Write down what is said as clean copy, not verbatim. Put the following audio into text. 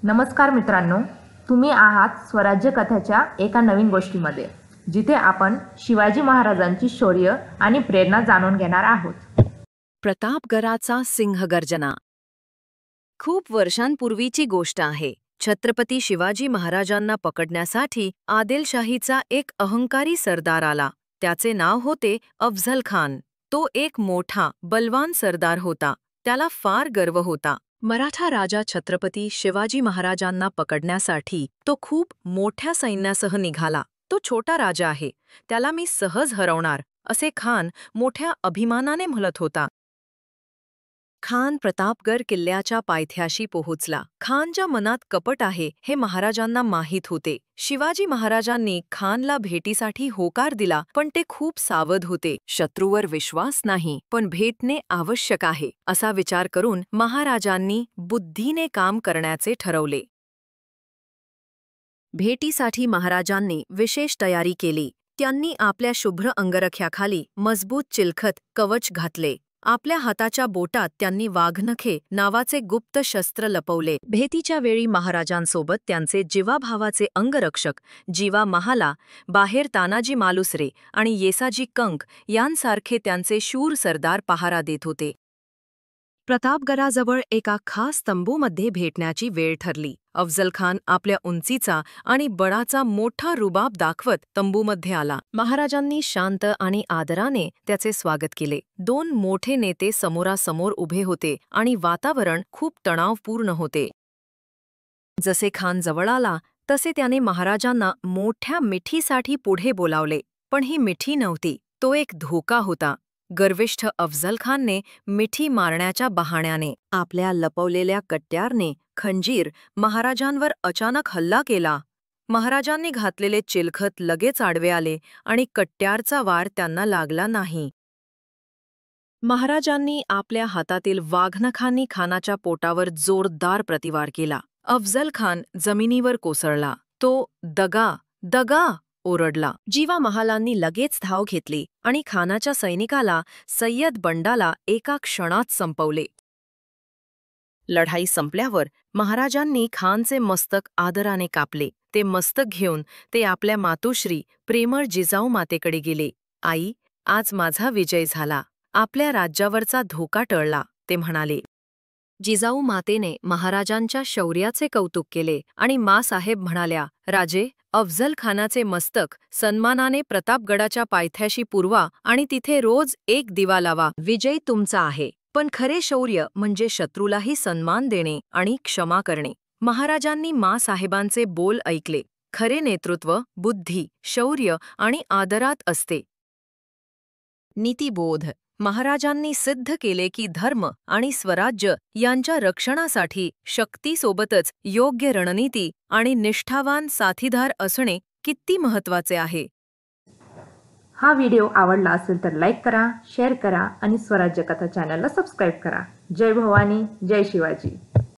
नमस्कार मित्रांनो, तुम्ही आहात स्वराज्य कथाच्या एका नवीन गोष्टीमध्ये, जिथे आपण शिवाजी महाराजांची शौर्य आणि प्रेरणा जाणून घेणार आहोत. प्रतापगडाचा सिंहगर्जना. खूप वर्षांपूर्वीची गोष्ट आहे. छत्रपती शिवाजी महाराजांना पकडण्यासाठी आदिलशाहीचा एक अहंकारी सरदार आला. त्याचे नाव होते अफझल खान. तो एक मोठा बलवान सरदार होता. त्याला फार गर्व होता. मराठा राजा छत्रपती शिवाजी महाराजांना पकडण्यासाठी तो खूप मोठ्या सैन्यासह निघाला. तो छोटा राजा आहे, त्याला मी सहज हरवणार, असे खान मोठ्या अभिमानाने म्हणत होता. खान प्रतापगड किल्ल्याच्या पायथ्याशी पोहोचला. खानच्या मनात कपट आहे हे महाराजांना माहीत होते. शिवाजी महाराजांनी खानला भेटीसाठी होकार दिला, पण ते खूप सावध होते. शत्रूवर विश्वास नाही, पण भेटणे आवश्यक आहे, असा विचार करून महाराजांनी बुद्धीने काम करण्याचे ठरवले. भेटीसाठी महाराजांनी विशेष तयारी केली. त्यांनी आपल्या शुभ्र अंगरख्याखाली मजबूत चिलखत कवच घातले. आपल्या हाताच्या बोटात त्यांनी वाघनखे नावाचे गुप्त शस्त्र लपवले. भेटीच्या वेळी महाराजांसोबत त्यांचे जिवाभावाचे अंगरक्षक जीवा महाला, बाहेर तानाजी मालुसरे आणि येसाजी कंक यांसारखे त्यांचे शूर सरदार पहारा देत होते. प्रतापगडाजवळ एका खास तंबूमध्ये भेटण्याची वेळ ठरली. अफझल खान आपल्या उंचीचा आणि बळाचा मोठा रुबाब दाखवत तंबूमध्ये आला. महाराजांनी शांत आणि आदराने त्याचे स्वागत केले. दोन मोठे नेते समोरासमोर उभे होते आणि वातावरण खूप तणावपूर्ण होते. जसे खान जवळ आला तसे त्याने महाराजांना मोठ्या मिठीसाठी पुढे बोलावले. पण ही मिठी नव्हती, तो एक धोका होता. गर्विष्ठ अफझल खानने मिठी मारण्याच्या बहाण्याने आपल्या लपवलेल्या कट्यारने खंजीर महाराजांवर अचानक हल्ला केला. महाराजांनी घातलेले चिलखत लगेच आडवे आले आणि कट्यारचा वार त्यांना लागला नाही. महाराजांनी आपल्या हातातील वाघनखांनी खानाच्या पोटावर जोरदार प्रतिवार केला. अफझल खान जमिनीवर कोसळला. तो दगा दगा ओरडला. जीवा महालांनी लगेच धाव घेतली आणि खानाच्या सैनिकाला सय्यद बंडाला एका क्षणात संपवले. लढाई संपल्यावर महाराजांनी खानचे मस्तक आदराने कापले. ते मस्तक घेऊन ते आपल्या मातोश्री प्रेमळ जिजाऊ मातेकडे गेले. आई, आज माझा विजय झाला. आपल्या राज्यावरचा धोका टळला, ते म्हणाले. जिजाऊ मातेने महाराजांच्या शौर्याचे कौतुक केले आणि मासाहेब म्हणाल्या, राजे, अफझल खानाचे मस्तक सन्मानाने प्रतापगडाच्या पायथ्याशी पुरवा आणि तिथे रोज एक दिवा लावा. विजय तुमचा आहे, पण खरे शौर्य म्हणजे शत्रूलाही सन्मान देणे आणि क्षमा करणे. महाराजांनी मासाहेबांचे बोल ऐकले. खरे नेतृत्व बुद्धी, शौर्य आणि आदरात असते. नीतिबोध. महाराजांनी सिद्ध केले की धर्म आणि स्वराज्य यांच्या रक्षणासाठी शक्तीसोबतच योग्य रणनीती आणि निष्ठावान साथीदार असणे किती महत्त्वाचे आहे. हा व्हिडिओ आवडला असेल तर लाईक करा, शेअर करा आणि स्वराज्य कथा चॅनलला सबस्क्राईब करा. जय भवानी, जय शिवाजी.